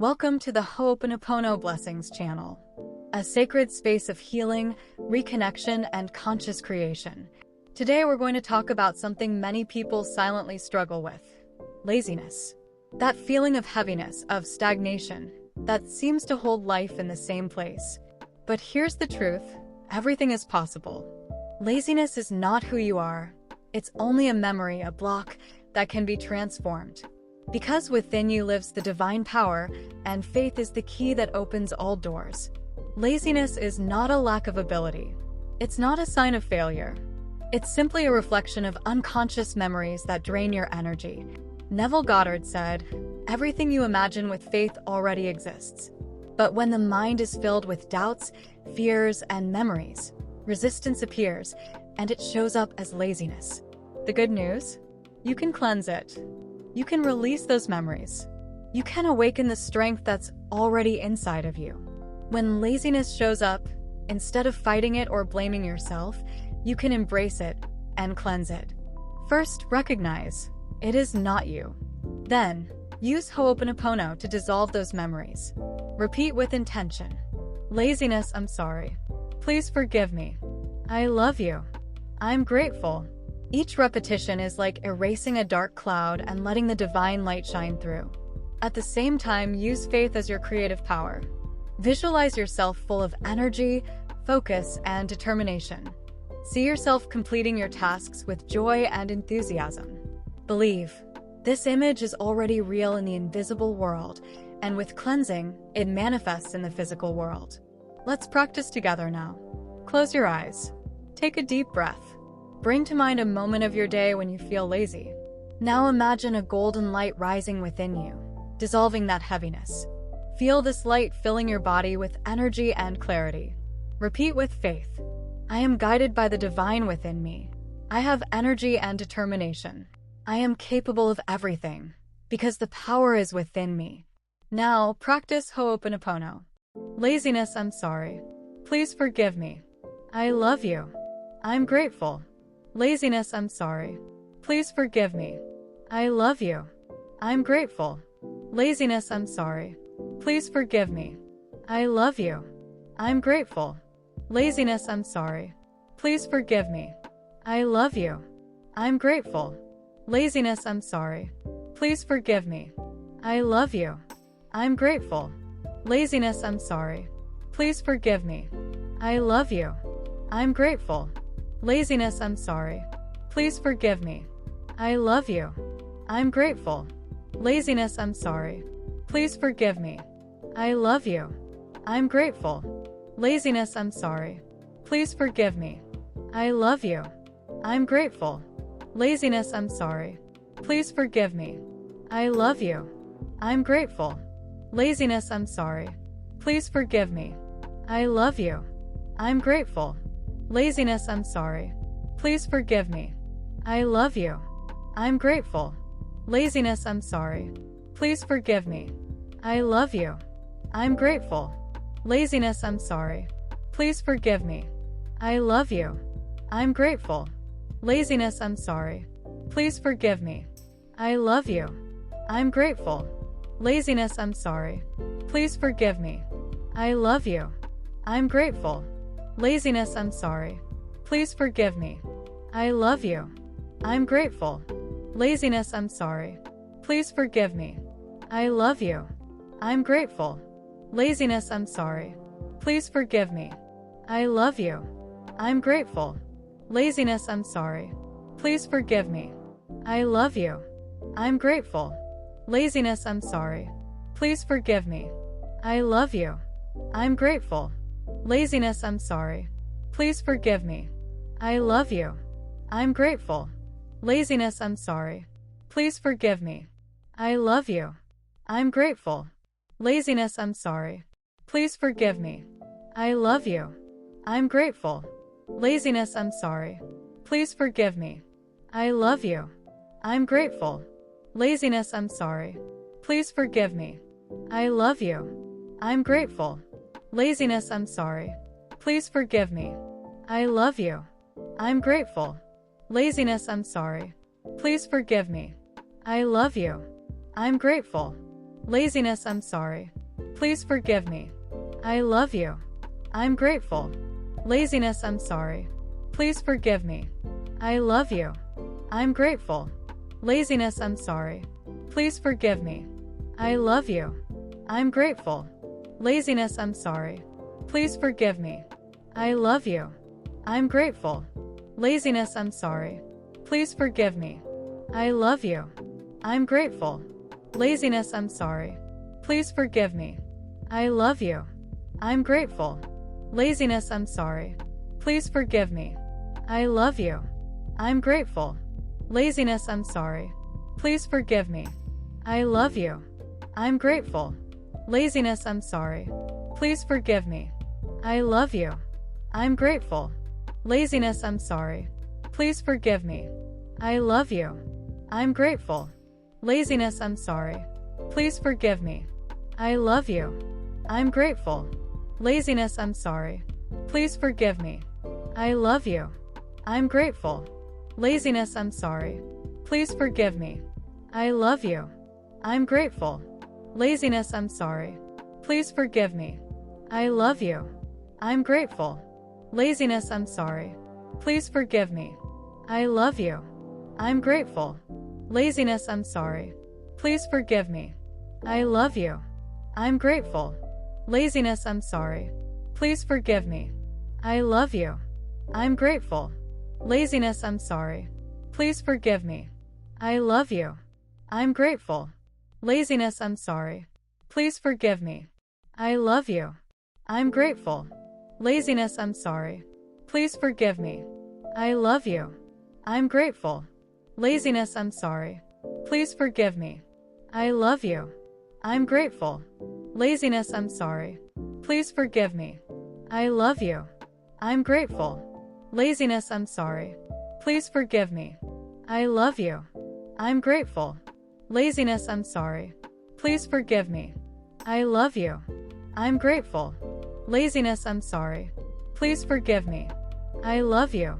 Welcome to the Ho'oponopono Blessings channel, a sacred space of healing, reconnection, and conscious creation. Today we're going to talk about something many people silently struggle with: laziness. That feeling of heaviness, of stagnation, that seems to hold life in the same place. But here's the truth: everything is possible. Laziness is not who you are. It's only a memory, a block that can be transformed. Because within you lives the divine power, and faith is the key that opens all doors. Laziness is not a lack of ability. It's not a sign of failure. It's simply a reflection of unconscious memories that drain your energy. Neville Goddard said, "Everything you imagine with faith already exists. But when the mind is filled with doubts, fears, and memories, resistance appears, and it shows up as laziness." The good news? You can cleanse it. You can release those memories. You can awaken the strength that's already inside of you. When laziness shows up, instead of fighting it or blaming yourself, you can embrace it and cleanse it. First, recognize it is not you. Then, use Ho'oponopono to dissolve those memories. Repeat with intention. Laziness, I'm sorry. Please forgive me. I love you. I'm grateful. Each repetition is like erasing a dark cloud and letting the divine light shine through. At the same time, use faith as your creative power. Visualize yourself full of energy, focus, and determination. See yourself completing your tasks with joy and enthusiasm. Believe, this image is already real in the invisible world, and with cleansing, it manifests in the physical world. Let's practice together now. Close your eyes. Take a deep breath. Bring to mind a moment of your day when you feel lazy. Now imagine a golden light rising within you, dissolving that heaviness. Feel this light filling your body with energy and clarity. Repeat with faith. I am guided by the divine within me. I have energy and determination. I am capable of everything, because the power is within me. Now, practice Ho'oponopono. Laziness, I'm sorry. Please forgive me. I love you. I'm grateful. Laziness, I'm sorry. Please forgive me. I love you. I'm grateful. Laziness, I'm sorry. Please forgive me. I love you. I'm grateful. Laziness, I'm sorry. Please forgive me. I love you. I'm grateful. Laziness, I'm sorry. Please forgive me. I love you. I'm grateful. Laziness, I'm sorry. Please forgive me. I love you. I'm grateful. Laziness, I'm sorry. Please forgive me. I love you. I'm grateful. Laziness, I'm sorry. Please forgive me. I love you. I'm grateful. Laziness, I'm sorry. Please forgive me. I love you. I'm grateful. Laziness, I'm sorry. Please forgive me. I love you. I'm grateful. Laziness, I'm sorry. Please forgive me. I love you. I'm grateful. Laziness, I'm sorry. Please forgive me. I love you. I'm grateful. Laziness, I'm sorry. Please forgive me. I love you. I'm grateful. Laziness, I'm sorry. Please forgive me. I love you. I'm grateful. Laziness, I'm sorry. Please forgive me. I love you. I'm grateful. Laziness, I'm sorry. Please forgive me. I love you. I'm grateful. Laziness, I'm sorry. Please forgive me. I love you. I'm grateful. Laziness, I'm sorry. Please forgive me. I love you. I'm grateful. Laziness, I'm sorry. Please forgive me. I love you. I'm grateful. Laziness, I'm sorry. Please forgive me. I love you. I'm grateful. Laziness, I'm sorry. Please forgive me. I love you. I'm grateful. Laziness, I'm sorry. Please forgive me. I love you. I'm grateful. Laziness, I'm sorry. Please forgive me. I love you. I'm grateful. Laziness, I'm sorry. Please forgive me. I love you. I'm grateful. Laziness, I'm sorry. Please forgive me. I love you. I'm grateful. Laziness, I'm sorry. Please forgive me. I love you. I'm grateful. Laziness, I'm sorry. Please forgive me. I love you. I'm grateful. Laziness, I'm sorry. Please forgive me. I love you. I'm grateful. Laziness, I'm sorry. Please forgive me. I love you. I'm grateful. Laziness, I'm sorry. Please forgive me. I love you. I'm grateful. Laziness, I'm sorry. Please forgive me. I love you. I'm grateful. Laziness, I'm sorry. Please forgive me. I love you. I'm grateful. Laziness, I'm sorry. Please forgive me. I love you. I'm grateful. Laziness, I'm sorry. Please forgive me. I love you. I'm grateful. Laziness, I'm sorry. Please forgive me. I love you. I'm grateful. Laziness, I'm sorry. Please forgive me. I love you. I'm grateful. Laziness, I'm sorry. Please forgive me. I love you. I'm grateful. Laziness, I'm sorry. Please forgive me. I love you. I'm grateful. Laziness, I'm sorry. Please forgive me. I love you. I'm grateful. Laziness, I'm sorry. Please forgive me. I love you. I'm grateful. Laziness, I'm sorry. Please forgive me. I love you. I'm grateful. Laziness, I'm sorry. Please forgive me. I love you. I'm grateful. Laziness, I'm sorry. Please forgive me. I love you. I'm grateful. Laziness, I'm sorry. Please forgive me. I love you. I'm grateful. Laziness, I'm sorry. Please forgive me. I love you. I'm grateful. Laziness, I'm sorry. Please forgive me. I love you. I'm grateful. Laziness, I'm sorry. Please forgive me. I love you. I'm grateful. Laziness, I'm sorry. Please forgive me. I love you. I'm grateful. Laziness, I'm sorry. Please forgive me. I love you. I'm grateful. Laziness, I'm sorry. Please forgive me. I love you. I'm grateful. Laziness, I'm sorry. Please forgive me. I love you. I'm grateful. Laziness, I'm sorry. Please forgive me. I love you. I'm grateful. Laziness, I'm sorry. Please forgive me. I love you. I'm grateful. Laziness, I'm sorry. Please forgive me. I love you.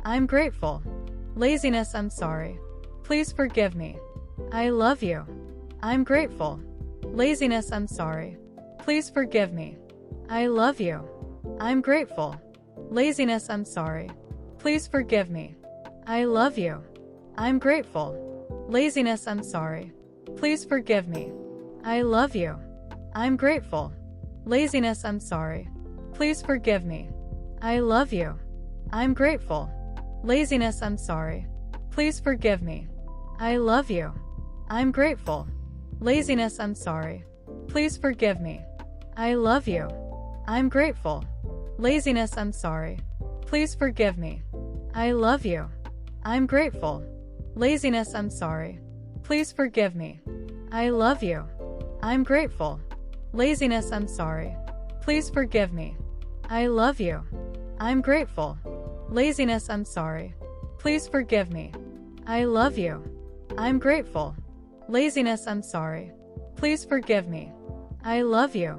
I'm grateful. Laziness, I'm sorry. Please forgive me. I love you. I'm grateful. Laziness, I'm sorry. Please forgive me. I love you. I'm grateful. Laziness, I'm sorry. Please forgive me. I love you. I'm grateful. Laziness, I'm sorry. Please forgive me. I love you. I'm grateful. Laziness, I'm sorry. Please forgive me. I love you. I'm grateful. Laziness, I'm sorry. Please forgive me. I love you. I'm grateful. Laziness, I'm sorry. Please forgive me. I love you. I'm grateful. Laziness, I'm sorry. Please forgive me. I love you. I'm grateful. Laziness, I'm sorry. Please forgive me. I love you. I'm grateful. Laziness, I'm sorry. Please forgive me. I love you. I'm grateful. Laziness, I'm sorry. Please forgive me. I love you.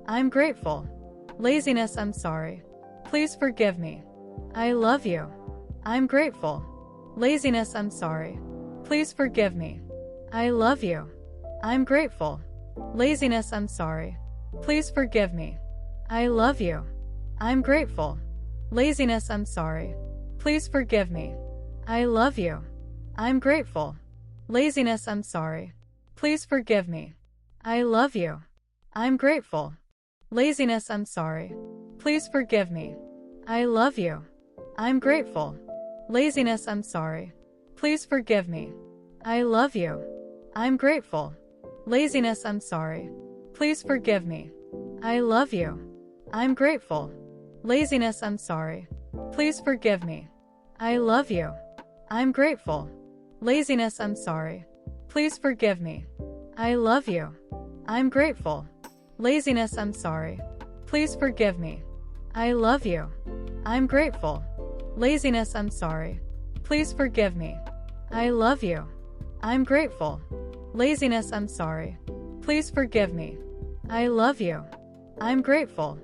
I'm grateful. Laziness, I'm sorry. Please forgive me. I love you. I'm grateful. Laziness, I'm sorry. Please forgive me. I love you. I'm grateful. Laziness, I'm sorry. Please forgive me. I love you. I'm grateful. Laziness, I'm sorry. Please forgive me. I love you. I'm grateful. Laziness, I'm sorry. Please forgive me. I love you. I'm grateful. Laziness, I'm sorry. Please forgive me. I love you. I'm grateful. Laziness, I'm sorry. Please forgive me. I love you. I'm grateful. Laziness, I'm sorry. Please forgive me. I love you. I'm grateful. Laziness, I'm sorry. Please forgive me. I love you. I'm grateful. Laziness, I'm sorry. Please forgive me. I love you. I'm grateful. Laziness, I'm sorry. Please forgive me. I love you. I'm grateful. Laziness, I'm sorry. Please forgive me. I love you. I'm grateful. Laziness, I'm sorry. Please forgive me. I love you. I'm grateful.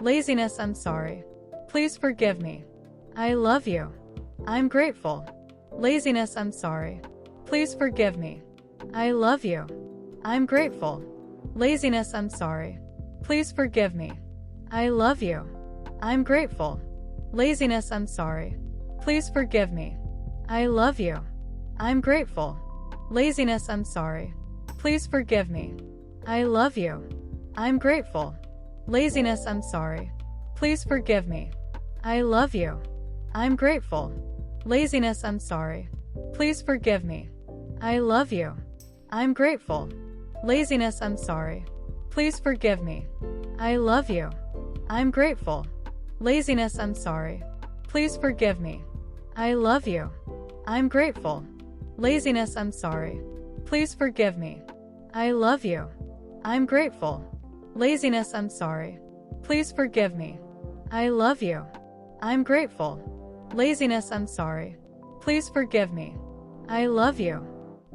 Laziness, I'm sorry. Please forgive me. I love you. I'm grateful. Laziness, I'm sorry. Please forgive me. I love you. I'm grateful. Laziness, I'm sorry. Please forgive me. I love you. I'm grateful. Laziness, I'm sorry. Please forgive me. I love you. I'm grateful. Laziness, I'm sorry. Please forgive me. I love you. I'm grateful. Laziness, I'm sorry. Please forgive me. I love you. I'm grateful. Laziness, I'm sorry. Please forgive me. I love you. I'm grateful. Laziness, I'm sorry. Please forgive me. I love you. I'm grateful. Laziness, I'm sorry. Please forgive me. I love you. I'm grateful. Laziness, I'm sorry. Please forgive me. I love you. I'm grateful. Laziness, I'm sorry. Please forgive me. I love you. I'm grateful. Laziness, I'm sorry. Please forgive me. I love you.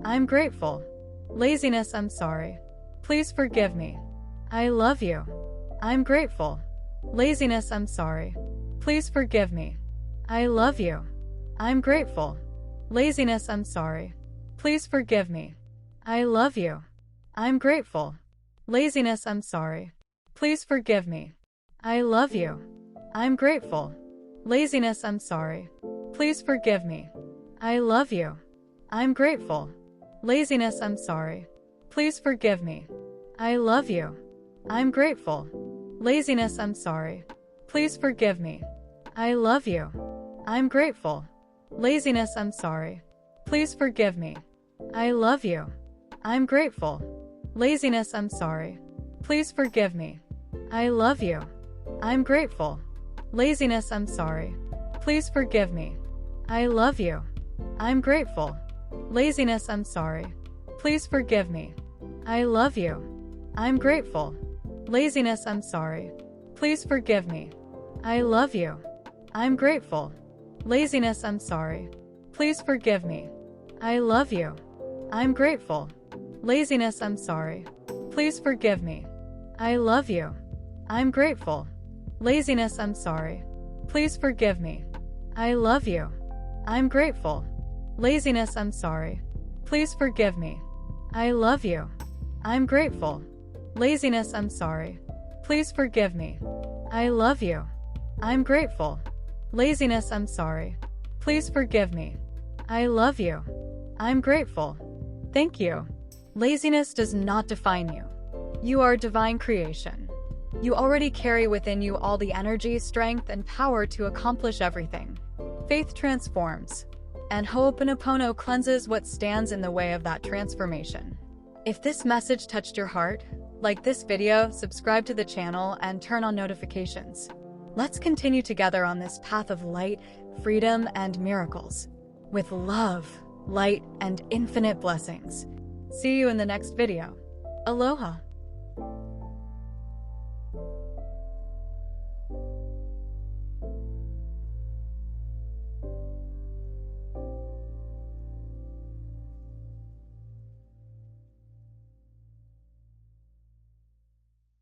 I'm grateful. Laziness, I'm sorry. Please forgive me. I love you. I'm grateful. Laziness, I'm sorry. Please forgive me. I love you. I'm grateful. Laziness, I'm sorry. Please forgive me. I love you. I'm grateful. Laziness, I'm sorry. Please forgive me. I love you. I'm grateful. Laziness, I'm sorry. Please forgive me. I love you. I'm grateful. Laziness, I'm sorry. Please forgive me. I love you. I'm grateful. Laziness, I'm sorry. Please forgive me. I love you. I'm grateful. Laziness, I'm sorry. Please forgive me. I love you. I'm grateful. Laziness, I'm sorry. Please forgive me. I love you. I'm grateful. Laziness, I'm sorry. Please forgive me. I love you. I'm grateful. Laziness, I'm sorry. Please forgive me. I love you. I'm grateful. Laziness, I'm sorry. Please forgive me. I love you. I'm grateful. Laziness, I'm sorry. Please forgive me. I love you. I'm grateful. Laziness, I'm sorry. Please forgive me. I love you. I'm grateful. Laziness, I'm sorry. Please forgive me. I love you. I'm grateful. Laziness, I'm sorry. Please forgive me. I love you. I'm grateful. Laziness, I'm sorry. Please forgive me. I love you. I'm grateful. Laziness, I'm sorry. Please forgive me. I love you. I'm grateful. Thank you. Laziness does not define you. You are divine creation. You already carry within you all the energy, strength, and power to accomplish everything. Faith transforms, and Ho'oponopono cleanses what stands in the way of that transformation. If this message touched your heart, like this video, subscribe to the channel, and turn on notifications. Let's continue together on this path of light, freedom, and miracles. With love, light, and infinite blessings. See you in the next video. Aloha.